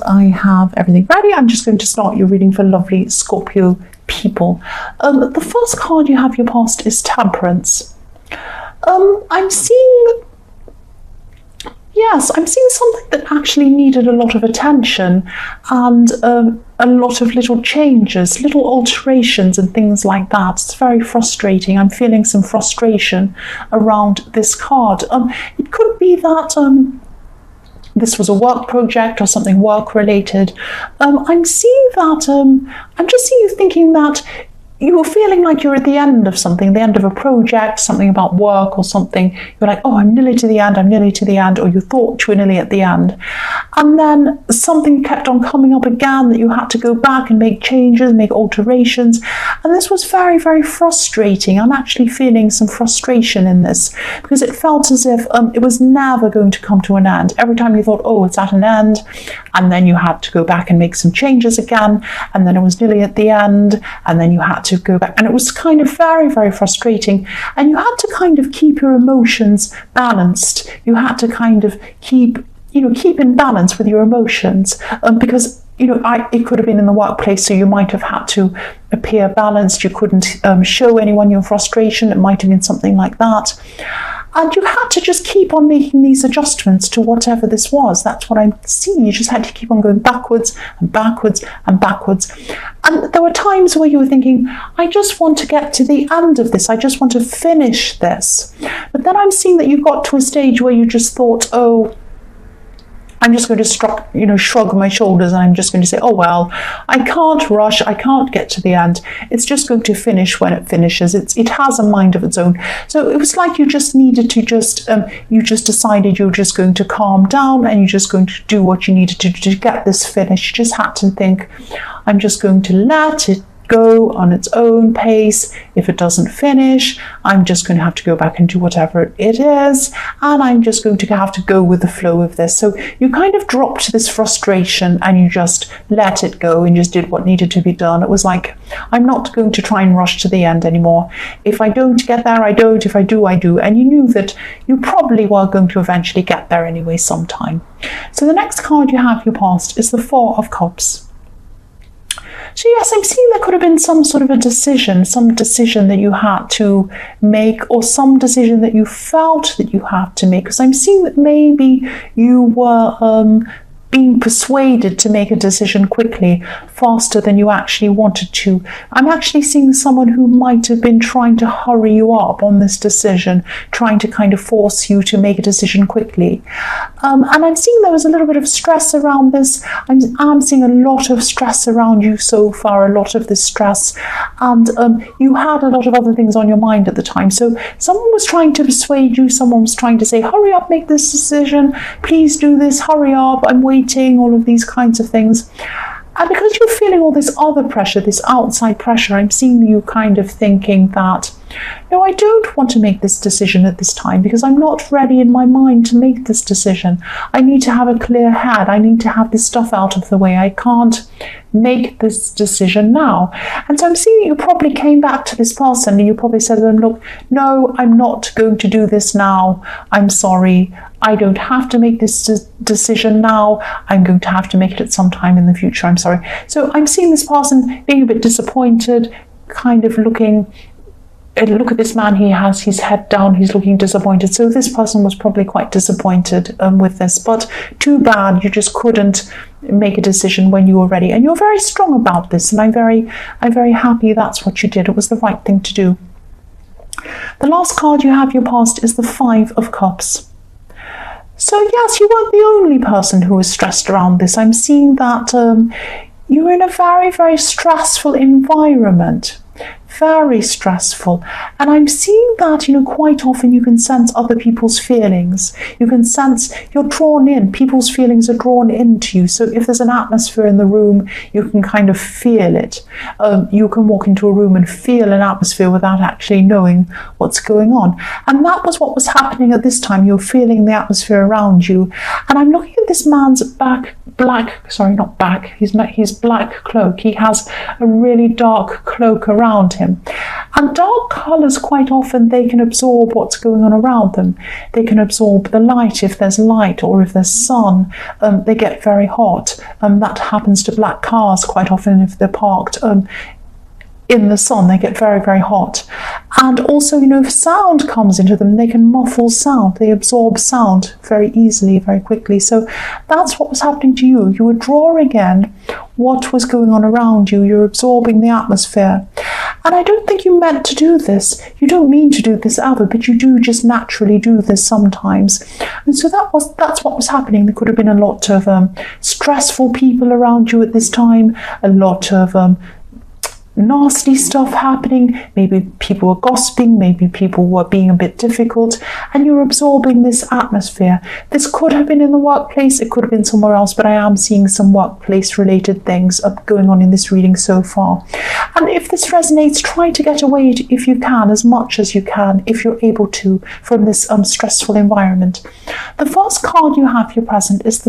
I have everything ready. I'm just going to start your reading for lovely Scorpio people. The first card you have your past is Temperance. I'm seeing something that actually needed a lot of attention and a lot of little changes, little alterations and things like that. It's very frustrating. I'm feeling some frustration around this card. It could be that this was a work project or something work related. I'm seeing that, I'm just seeing you thinking that you were feeling like you're at the end of something, the end of a project, something about work or something. You're like, oh, I'm nearly to the end, or you thought you were nearly at the end. And then something kept on coming up again that you had to go back and make changes, make alterations. And this was very, very frustrating. I'm actually feeling some frustration in this because it felt as if it was never going to come to an end. Every time you thought, oh, it's at an end, and then you had to go back and make some changes again, and then it was nearly at the end, and then you had to go back, and it was kind of very, very frustrating. And you had to kind of keep your emotions balanced. You had to kind of keep in balance with your emotions, because it could have been in the workplace, so you might have had to appear balanced. You couldn't show anyone your frustration. It might have been something like that. And you had to just keep on making these adjustments to whatever this was. That's what I'm seeing. You just had to keep on going backwards and backwards and backwards. And there were times where you were thinking, I just want to get to the end of this. I just want to finish this. But then I'm seeing that you got to a stage where you just thought, oh, I'm just going to shrug my shoulders, and I'm just going to say, oh, well, I can't rush. I can't get to the end. It's just going to finish when it finishes. It has a mind of its own. So it was like you just needed to you just decided you're just going to calm down, and you're just going to do what you needed to do to get this finished. You just had to think, I'm just going to let it go on its own pace. If it doesn't finish, I'm just going to have to go back and do whatever it is, and I'm just going to have to go with the flow of this. So you kind of dropped this frustration and you just let it go and just did what needed to be done. It was like, I'm not going to try and rush to the end anymore. If I don't get there, I don't. If I do, I do. And you knew that you probably were going to eventually get there anyway sometime. So the next card you have your past is the Four of Cups. So yes, I'm seeing there could have been some sort of a decision, some decision that you had to make, or some decision that you felt that you had to make. Because I'm seeing that maybe you were being persuaded to make a decision quickly, faster than you actually wanted to. I'm actually seeing someone who might have been trying to hurry you up on this decision, trying to kind of force you to make a decision quickly. And I'm seeing there was a little bit of stress around this. I'm seeing a lot of stress around you so far, a lot of this stress. And you had a lot of other things on your mind at the time. So someone was trying to persuade you, someone was trying to say, hurry up, make this decision, please do this, hurry up, I'm waiting, all of these kinds of things. And because you're feeling all this other pressure, this outside pressure, I'm seeing you kind of thinking that, no, I don't want to make this decision at this time because I'm not ready in my mind to make this decision. I need to have a clear head. I need to have this stuff out of the way. I can't make this decision now. And so I'm seeing you probably came back to this person and you probably said to them, look, no, I'm not going to do this now. I'm sorry. I don't have to make this decision now. I'm going to have to make it at some time in the future. I'm sorry. So I'm seeing this person being a bit disappointed, kind of looking, look at this man, he has his head down, he's looking disappointed. So this person was probably quite disappointed with this, but too bad you just couldn't make a decision when you were ready. And you're very strong about this, and I'm very happy that's what you did. It was the right thing to do. The last card you have your past is the Five of Cups. So yes, you weren't the only person who was stressed around this. I'm seeing that you're in a very, very stressful environment. Very stressful. And I'm seeing that, quite often you can sense other people's feelings. You can sense you're drawn in. People's feelings are drawn into you. So if there's an atmosphere in the room, you can kind of feel it. You can walk into a room and feel an atmosphere without actually knowing what's going on. And that was what was happening at this time. You're feeling the atmosphere around you. And I'm looking at this man's his black cloak. He has a really dark cloak around him. him. And dark colours, quite often, they can absorb what's going on around them. They can absorb the light, if there's light, or if there's sun, they get very hot. That happens to black cars quite often if they're parked in the sun. They get very, very hot. And also, if sound comes into them, they can muffle sound. They absorb sound very easily, very quickly. So that's what was happening to you. You were drawing in what was going on around you. You're absorbing the atmosphere. And I don't think you meant to do this. You don't mean to do this ever, but you do just naturally do this sometimes. And so that's what was happening. There could have been a lot of stressful people around you at this time, a lot of nasty stuff happening. Maybe people were gossiping, maybe people were being a bit difficult, and you're absorbing this atmosphere. This could have been in the workplace, it could have been somewhere else, but I am seeing some workplace related things going on in this reading so far. And if this resonates, try to get away, if you can, as much as you can, if you're able to, from this stressful environment. The first card you have here present is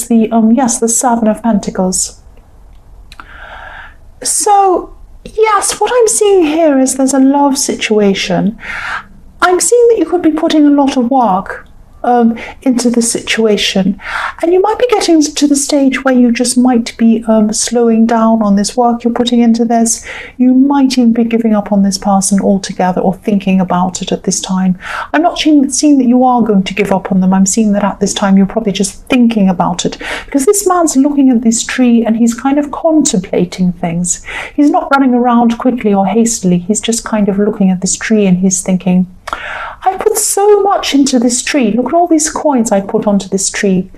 the Seven of Pentacles. So, yes, what I'm seeing here is there's a love situation. I'm seeing that you could be putting a lot of work into the situation, and you might be getting to the stage where you just might be slowing down on this work you're putting into this. You might even be giving up on this person altogether, or thinking about it at this time. I'm not seeing that you are going to give up on them. I'm seeing that at this time you're probably just thinking about it, because this man's looking at this tree and he's kind of contemplating things. He's not running around quickly or hastily. He's just kind of looking at this tree and he's thinking, I put so much into this tree. Look at all these coins I put onto this tree,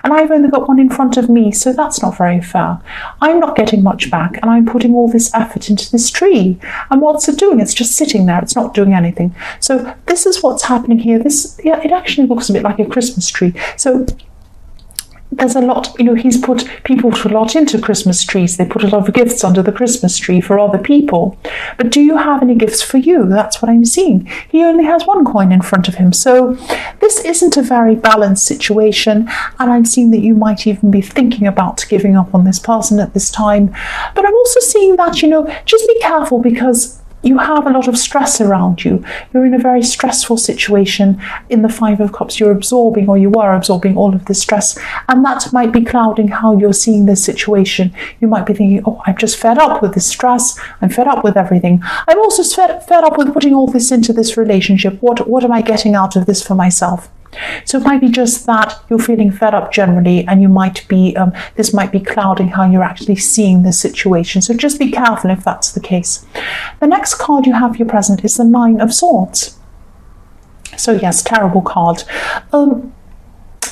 and I've only got one in front of me, so that's not very fair. I'm not getting much back, and I'm putting all this effort into this tree. And what's it doing? It's just sitting there. It's not doing anything. So this is what's happening here. It actually looks a bit like a Christmas tree. So there's a lot, people put a lot into Christmas trees. They put a lot of gifts under the Christmas tree for other people. But do you have any gifts for you? That's what I'm seeing. He only has one coin in front of him. So this isn't a very balanced situation. And I'm seeing that you might even be thinking about giving up on this person at this time. But I'm also seeing that, just be careful, because you have a lot of stress around you. You're in a very stressful situation. In the Five of Cups, you're absorbing, or you were absorbing, all of this stress, and that might be clouding how you're seeing this situation. You might be thinking, oh, I'm just fed up with this stress. I'm fed up with everything. I'm also fed up with putting all this into this relationship. What am I getting out of this for myself? So it might be just that you're feeling fed up generally, and you might be this might be clouding how you're actually seeing this situation. So just be careful if that's the case. The next card you have here present is the Nine of Swords. So yes, terrible card.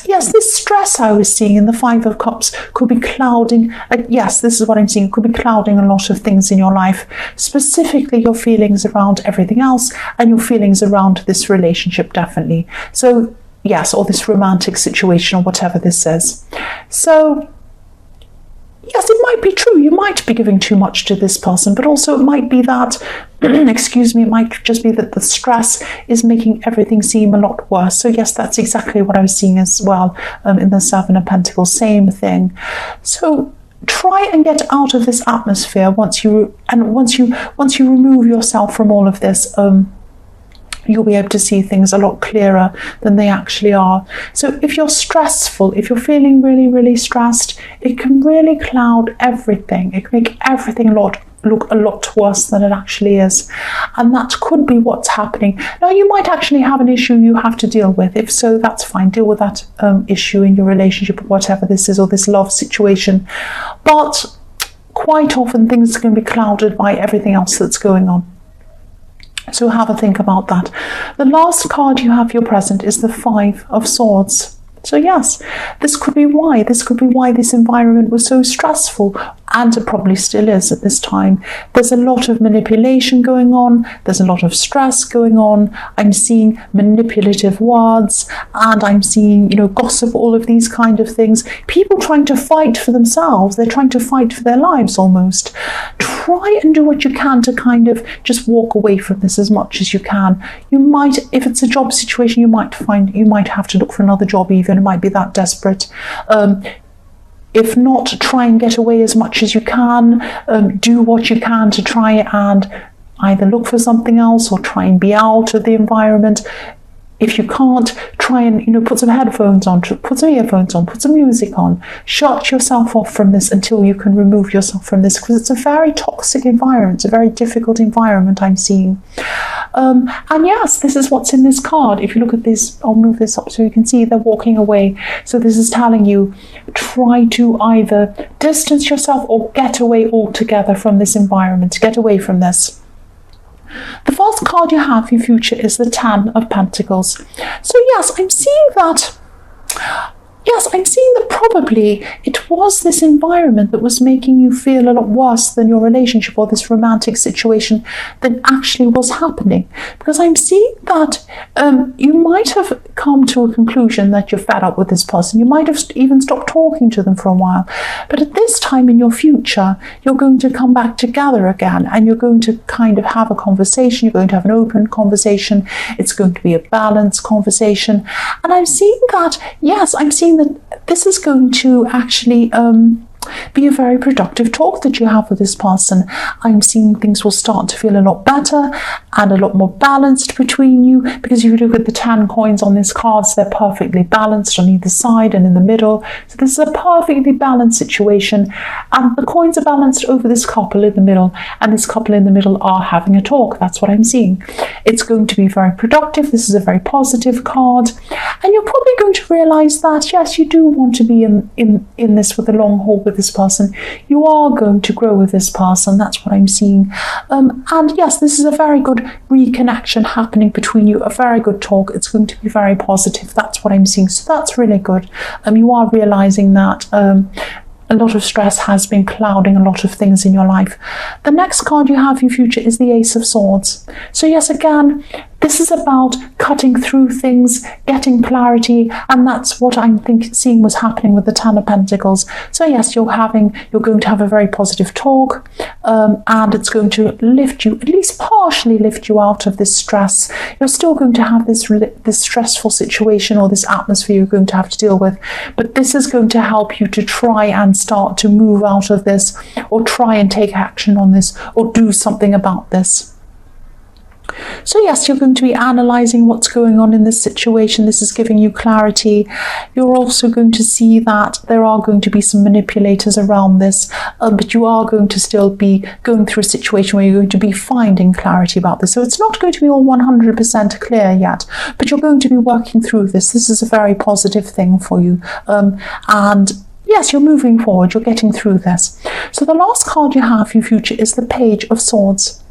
Yes, this stress I was seeing in the Five of Cups could be clouding. Yes, this is what I'm seeing. It could be clouding a lot of things in your life, specifically your feelings around everything else and your feelings around this relationship, definitely. So yes, or this romantic situation, or whatever this says. So yes, it might be true. You might be giving too much to this person, but also it might be that, excuse me, it might just be that the stress is making everything seem a lot worse. So yes, that's exactly what I was seeing as well in the Seven of Pentacles, same thing. So try and get out of this atmosphere once you remove yourself from all of this. You'll be able to see things a lot clearer than they actually are. So if you're stressful, if you're feeling really, really stressed, it can really cloud everything. It can make everything look a lot worse than it actually is. And that could be what's happening. Now, you might actually have an issue you have to deal with. If so, that's fine. Deal with that issue in your relationship, or whatever this is, or this love situation. But quite often things can be clouded by everything else that's going on. So have a think about that. The last card you have here present is the Five of Swords. So yes, this could be why. This could be why this environment was so stressful, and it probably still is at this time. There's a lot of manipulation going on. There's a lot of stress going on. I'm seeing manipulative words, and I'm seeing, gossip, all of these kind of things. People trying to fight for themselves. They're trying to fight for their lives almost. Try and do what you can to kind of just walk away from this as much as you can. You might, if it's a job situation, you might have to look for another job even. It might be that desperate. If not, try and get away as much as you can. Do what you can to try and either look for something else or try and be out of the environment. If you can't, try and, put some headphones on, put some earphones on, put some music on. Shut yourself off from this until you can remove yourself from this, because it's a very toxic environment. It's a very difficult environment I'm seeing. And yes, this is what's in this card. If you look at this, I'll move this up so you can see they're walking away. So this is telling you, try to either distance yourself or get away altogether from this environment. Get away from this. The first card you have for your future is the Ten of Pentacles. So yes, I'm seeing that. Yes, I'm seeing that probably it was this environment that was making you feel a lot worse than your relationship or this romantic situation that actually was happening. Because I'm seeing that you might have come to a conclusion that you're fed up with this person. You might have even stopped talking to them for a while. But at this time in your future, you're going to come back together again, and you're going to kind of have a conversation. You're going to have an open conversation. It's going to be a balanced conversation. And I'm seeing that, yes, I'm seeing that this is going to actually be a very productive talk that you have with this person. I'm seeing things will start to feel a lot better and a lot more balanced between you, because if you look at the 10 coins on this card, they're perfectly balanced on either side and in the middle. So this is a perfectly balanced situation, and the coins are balanced over this couple in the middle, and this couple in the middle are having a talk. That's what I'm seeing. It's going to be very productive. This is a very positive card, and you're probably going to realize that yes, you do want to be in this with the long haul with this person. You are going to grow with this person. That's what I'm seeing. And yes, this is a very good reconnection happening between you, a very good talk. It's going to be very positive. That's what I'm seeing. So that's really good. You are realizing that a lot of stress has been clouding a lot of things in your life. The next card you have in your future is the Ace of Swords. So yes, again, this is about cutting through things, getting clarity, and that's what I'm seeing was happening with the Ten of Pentacles. So yes, you're going to have a very positive talk, and it's going to lift you, at least partially lift you out of this stress. You're still going to have this stressful situation or this atmosphere you're going to have to deal with, but this is going to help you to try and start to move out of this, or try and take action on this, or do something about this. So yes, you're going to be analysing what's going on in this situation. This is giving you clarity. You're also going to see that there are going to be some manipulators around this, but you are going to still be going through a situation where you're going to be finding clarity about this. So it's not going to be all 100% clear yet, but you're going to be working through this. This is a very positive thing for you. And yes, you're moving forward. You're getting through this. So the last card you have for your future is the Page of Swords.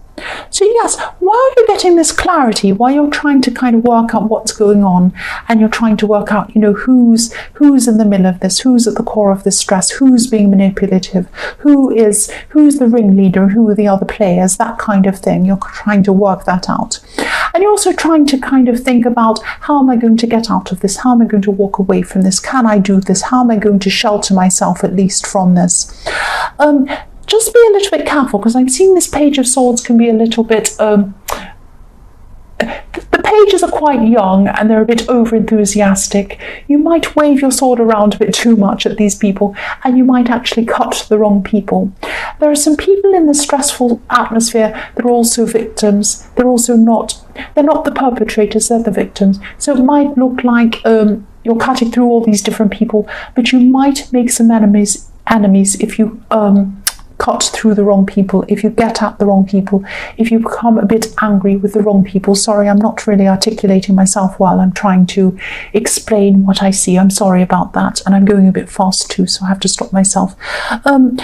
So yes, while you're getting this clarity, while you're trying to kind of work out what's going on, and you're trying to work out, who's in the middle of this, who's at the core of this stress, who's being manipulative, who's the ringleader, and who are the other players, that kind of thing. You're trying to work that out. And you're also trying to kind of think about, how am I going to get out of this? How am I going to walk away from this? Can I do this? How am I going to shelter myself at least from this? Just be a little bit careful, because I'm seeing this Page of Swords can be a little bit... the pages are quite young and they're a bit over-enthusiastic. You might wave your sword around a bit too much at these people, and you might actually cut the wrong people. There are some people in this stressful atmosphere that are also victims. They're not the perpetrators, they're the victims. So it might look like you're cutting through all these different people, but you might make some enemies if you... cut through the wrong people, if you get at the wrong people, if you become a bit angry with the wrong people. Sorry, I'm not really articulating myself well. I'm trying to explain what I see. I'm sorry about that, and I'm going a bit fast too, so I have to stop myself.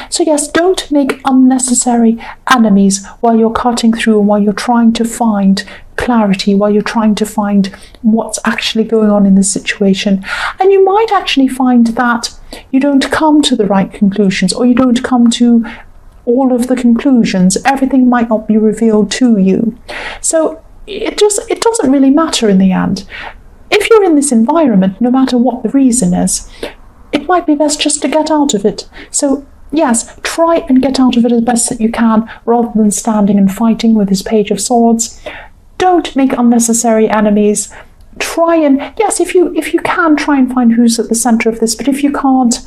So yes, don't make unnecessary enemies while you're cutting through, and while you're trying to find clarity, while you're trying to find what's actually going on in this situation. And you might actually find that you don't come to the right conclusions, or you don't come to all of the conclusions. Everything might not be revealed to you. So it doesn't really matter in the end. If you're in this environment, no matter what the reason is, it might be best just to get out of it. So yes, try and get out of it as best that you can, rather than standing and fighting with this Page of Swords. Don't make unnecessary enemies. try and, yes, if you can, try and find who's at the center of this, but if you can't,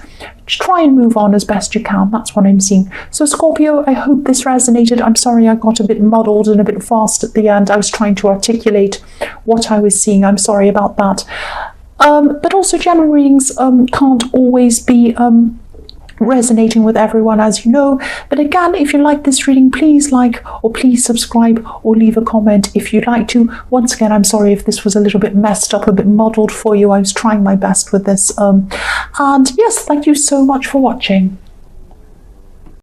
just try and move on as best you can. That's what I'm seeing. So Scorpio, I hope this resonated. I'm sorry I got a bit muddled and a bit fast at the end. I was trying to articulate what I was seeing. I'm sorry about that. But also general readings can't always be resonating with everyone, as you know. But again, if you like this reading, please like or please subscribe or leave a comment if you'd like to. Once again, I'm sorry if this was a little bit messed up, a bit muddled for you. I was trying my best with this. And yes, thank you so much for watching.